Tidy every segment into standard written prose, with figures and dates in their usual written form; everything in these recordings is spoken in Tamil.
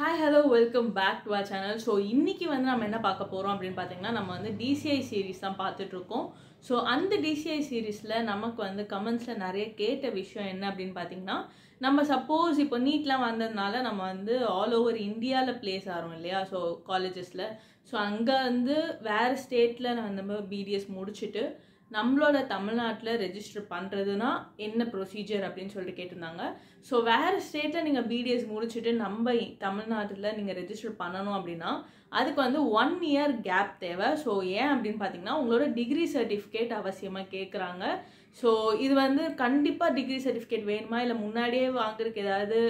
Hi, hello, welcome back to our channel. So, இன்னைக்கு வந்து நம்ம என்ன பார்க்க போறோம் அப்படினு பாத்தீங்கன்னா நம்ம வந்து DCI series தான் பார்த்துட்டு இருக்கோம். So, அந்த DCI seriesல நமக்கு வந்து கமெண்ட்ஸ்ல நிறைய கேட்ட விஷயம் என்ன அப்படினு பாத்தீங்கன்னா நம்ம சப்போஸ் இப்போ நீட்லாம் வந்ததனால நம்ம வந்து ஆல் ஓவர் இந்தியால பிளேஸ் ஆறோம் இல்லையா சோ காலேजेसல சோ அங்க வந்து வேற ஸ்டேட்ல நம்ம BDS முடிச்சிட்டு நம்மளோட தமிழ்நாட்டுல ரெஜிஸ்டர் பண்றதுனா என்ன ப்ரொசீஜர் அப்படினு சொல்லிட்டு கேட்டிருந்தாங்க சோ வேற ஸ்டேட்ல நீங்க BDS முடிச்சிட்டு நம்ம தமிழ்நாட்டுல நீங்க ரெஜிஸ்டர் பண்ணனும் அப்படினா அதுக்கு வந்து 1 இயர் கேப் தேவை சோ ஏன் அப்படினு பாத்தீங்கன்னா உங்களோட டிகிரி சர்டிபிகேட் அவசியமா கேக்குறாங்க சோ இது வந்து கண்டிப்பா டிகிரி சர்டிபிகேட் வேணுமா இல்ல முன்னாடியே வாங்குறதுக்கு ஏதாவது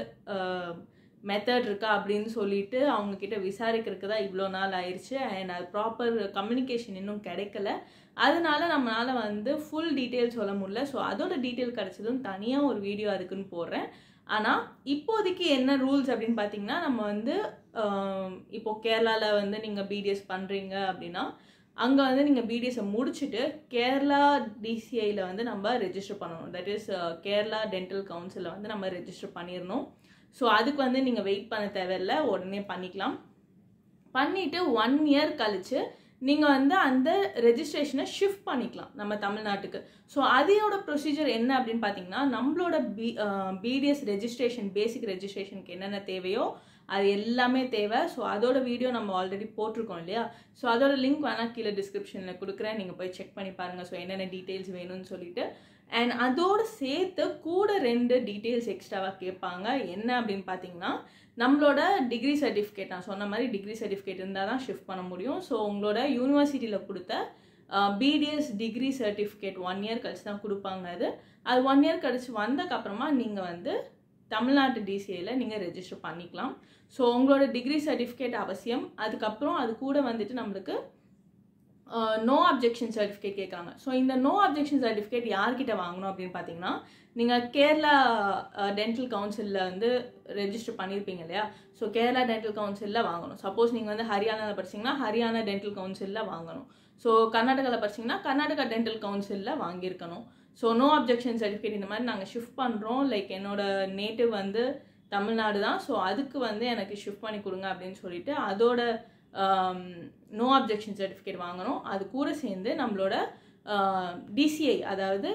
மெத்தட் இருக்கா அப்படினு சொல்லிட்டு அவங்க கிட்ட விசாரிக்கிறதுக்கு தான் இவ்ளோ நாள் ஆயிருச்சு and அது ப்ராப்பர் கம்யூனிகேஷன் இன்னும் கிடைக்கல அதனால நம்மால வந்து ফুল டீடைல் சொல்ல முடியல சோ அதோட டீடைல் கிடைச்சதும் தனியா ஒரு வீடியோ அதுக்குன்னு போடுறேன் ஆனா இப்போதைக்கு என்ன ரூல்ஸ் அப்படினு பாத்தீங்கன்னா நம்ம வந்து இப்போ கேரளால வந்து நீங்க BDS பண்றீங்க அப்படினா அங்க வந்து நீங்க BDS முடிச்சிட்டு கேரளா DCI ல வந்து நம்ம ரெஜிஸ்டர் பண்ணனும் தட் இஸ் கேரளா டென்டல் கவுன்சில்ல வந்து நம்ம ரெஜிஸ்டர் பண்ணிரணும் சோ அதுக்கு வந்து நீங்க வெயிட் பண்ண தேவையில்லை உடனே பண்ணிக்கலாம் பண்ணிட்டு 1 இயர் கழிச்சு நீங்க வந்து அந்த ரெஜிஸ்ட்ரேஷனை ஷிஃப்ட் பண்ணிக்கலாம் நம்ம தமிழ்நாட்டுக்கு சோ அதோட ப்ரொசீஜர் என்ன அப்படினு பாத்தீங்கன்னா நம்மளோட BDS ரெஜிஸ்ட்ரேஷன் பேசிக் ரெஜிஸ்ட்ரேஷனுக்கு என்னென்ன தேவையோ அது எல்லாமே தேவை சோ அதோட வீடியோ நம்ம ஆல்ரெடி போட்டுருக்கோம் இல்லையா சோ அதோட லிங்க் வேணா கீழ டிஸ்கிரிப்ஷன்ல கொடுக்கிறேன் நீங்க போய் செக் பண்ணி பாருங்க சோ என்னென்ன டீடைல்ஸ் வேணும்னு சொல்லிட்டு and அதோட சேர்த்து கூட ரெண்டு டீடைல்ஸ் எக்ஸ்ட்ராவா கேட்பாங்க என்ன அப்படினு பாத்தீங்கன்னா நம்மளோட டிகிரி சர்டிபிகேட் நான் சொன்ன மாதிரி டிகிரி சர்டிபிகேட் இருந்தா தான் ஷிஃப்ட் பண்ண முடியும் சோ உங்களோட யுனிவர்சிட்டில கொடுத்த BDS டிகிரி சர்டிபிகேட் 1 இயர் கழிச்சு தான் கொடுப்பாங்க அது 1 இயர் கழிச்சு வந்ததுக்கு அப்புறமா நீங்க வந்து தமிழ்நாடு DCI ல நீங்க ரெஜிஸ்டர் பண்ணிக்கலாம் சோ உங்களோட டிகிரி சர்டிபிகேட் அவசியம் அதுக்கு அப்புறம் அது கூட வந்துட்டு நமக்கு நோ அப்ஜெக்ஷன் சர்டிபிகேட் கேட்காங்க சோ இந்த நோ அப்ஜெக்ஷன் சர்டிபிகேட் யார்கிட்ட வாங்கணும் அப்படினு பாத்தீங்கன்னா நீங்க கேரளா டென்டல் கவுன்சில்ல வந்து ரெஜிஸ்டர் பண்ணிருப்பீங்க இல்லையா சோ கேரளா டென்டல் கவுன்சில்ல வாங்கணும் சப்போஸ் நீங்க வந்து ஹரியானால படிச்சீங்கன்னா ஹரியானா டென்டல் கவுன்சில்ல வாங்கணும் சோ கர்நாடகால படிச்சீங்கன்னா கர்நாடகா டென்டல் கவுன்சில்ல வாங்கியிருக்கணும் சோ நோ அப்ஜெக்ஷன் சர்டிபிகேட் இந்த மாதிரி நாங்க ஷிஃப்ட் பண்றோம் லைக் என்னோட நேட்டிவ் வந்து தமிழ்நாடு தான் சோ அதுக்கு வந்து எனக்கு ஷிஃப்ட் பண்ணி கொடுங்க அப்படினு சொல்லிட்டு அதோட நோ அப்ஜெக்ஷன் சர்டிபிகேட் வாங்கணும் அது கூட சேர்ந்து நம்மளோட DCI அதாவது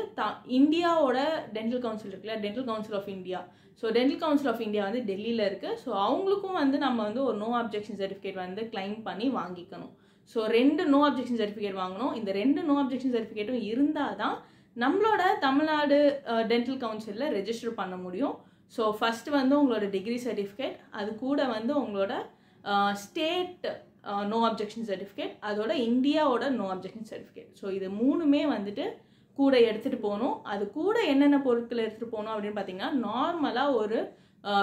இந்தியாவோட டென்டல் கவுன்சில் இருக்குல்ல dental council of India so dental council of India வந்து டெல்லியில் இருக்குது ஸோ அவங்களுக்கும் வந்து நம்ம வந்து ஒரு நோ அப்ஜெக்ஷன் சர்டிஃபிகேட் வந்து கிளைம் பண்ணி வாங்கிக்கணும் ஸோ 2 நோ அப்ஜெக்ஷன் சர்டிஃபிகேட் வாங்கணும் இந்த 2 நோ அப்ஜெக்ஷன் சர்டிஃபிகேட்டும் இருந்தால் தான் நம்மளோட தமிழ்நாடு டென்டல் கவுன்சிலில் ரெஜிஸ்டர் பண்ண முடியும் ஸோ ஃபஸ்ட்டு வந்து உங்களோட டிகிரி சர்டிஃபிகேட் அது கூட வந்து உங்களோட ஸ்டேட் நோ அப்ஜெக்ஷன் சர்டிஃபிகேட் அதோட இந்தியாவோட நோ அப்ஜெக்ஷன் சர்டிஃபிகேட் ஸோ இது மூணுமே வந்துட்டு கூட எடுத்துகிட்டு போகணும் அது கூட என்னென்ன பொருட்கள் எடுத்துகிட்டு போகணும் அப்படின்னு பார்த்தீங்கன்னா நார்மலாக ஒரு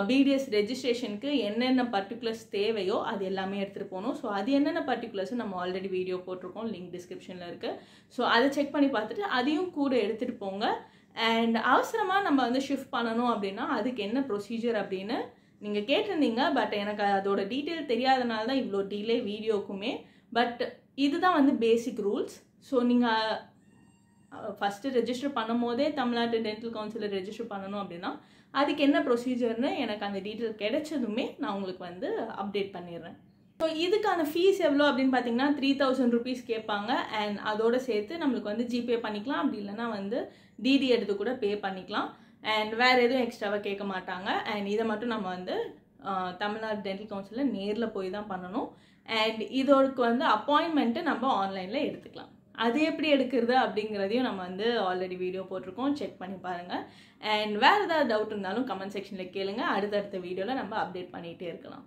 BDS ரெஜிஸ்ட்ரேஷனுக்கு என்னென்ன பர்டிகுலர்ஸ் தேவையோ அது எல்லாமே எடுத்துகிட்டு போகணும் ஸோ அது என்னென்ன பர்டிகுலர்ஸ் நம்ம ஆல்ரெடி வீடியோ போட்டிருக்கோம் லிங்க் டிஸ்கிரிப்ஷனில் இருக்குது ஸோ அதை செக் பண்ணி பார்த்துட்டு அதையும் கூட எடுத்துகிட்டு போங்க அண்ட் அவசரமாக நம்ம வந்து ஷிஃப்ட் பண்ணணும் அப்படின்னா அதுக்கு என்ன ப்ரொசீஜர் அப்படின்னு நீங்கள் கேட்டிருந்தீங்க பட் எனக்கு அதோட டீட்டெயில் தெரியாதனால தான் இவ்வளோ டிலே வீடியோக்குமே பட் இதுதான் வந்து பேசிக் ரூல்ஸ் ஸோ நீங்கள் ஃபஸ்ட்டு ரெஜிஸ்டர் பண்ணும் போதே தமிழ்நாடு டென்டல் கவுன்சிலில் ரெஜிஸ்டர் பண்ணணும் அப்படின்னா அதுக்கு என்ன ப்ரொசீஜர்னு எனக்கு அந்த டீட்டெயில் கிடைச்சதுமே நான் உங்களுக்கு வந்து அப்டேட் பண்ணிடுறேன் ஸோ இதுக்கான ஃபீஸ் எவ்வளோ அப்படின்னு பார்த்தீங்கன்னா 3000 rupees கேட்பாங்க அண்ட் அதோட சேர்த்து நம்மளுக்கு வந்து ஜிபே பண்ணிக்கலாம் அப்படி இல்லைன்னா வந்து DD எடுத்து கூட பே பண்ணிக்கலாம் அண்ட் வேறு எதுவும் எக்ஸ்ட்ராவாக கேட்க மாட்டாங்க அண்ட் இதை மட்டும் நம்ம வந்து தமிழ்நாடு டென்டல் கவுன்சிலில் நேரில் போய் தான் பண்ணணும் அண்ட் இதோருக்கு வந்து அப்பாயின்மெண்ட்டு நம்ம ஆன்லைனில் எடுத்துக்கலாம் அது எப்படி எடுக்கிறது அப்படிங்கிறதையும் நம்ம வந்து ஆல்ரெடி வீடியோ போட்டிருக்கோம் செக் பண்ணி பாருங்கள் அண்ட் வேறு ஏதாவது டவுட் இருந்தாலும் கமெண்ட் செக்ஷனில் கேளுங்க அடுத்தடுத்த வீடியோவில் நம்ம அப்டேட் பண்ணிகிட்டே இருக்கலாம்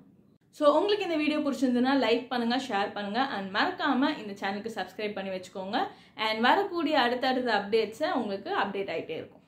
ஸோ உங்களுக்கு இந்த வீடியோ பிடிச்சிருந்ததுன்னா லைக் பண்ணுங்கள் ஷேர் பண்ணுங்கள் அண்ட் மறக்காமல் இந்த சேனலுக்கு சப்ஸ்கிரைப் பண்ணி வச்சுக்கோங்க அண்ட் வரக்கூடிய அடுத்தடுத்த அப்டேட்ஸை உங்களுக்கு அப்டேட் ஆகிட்டே இருக்கும்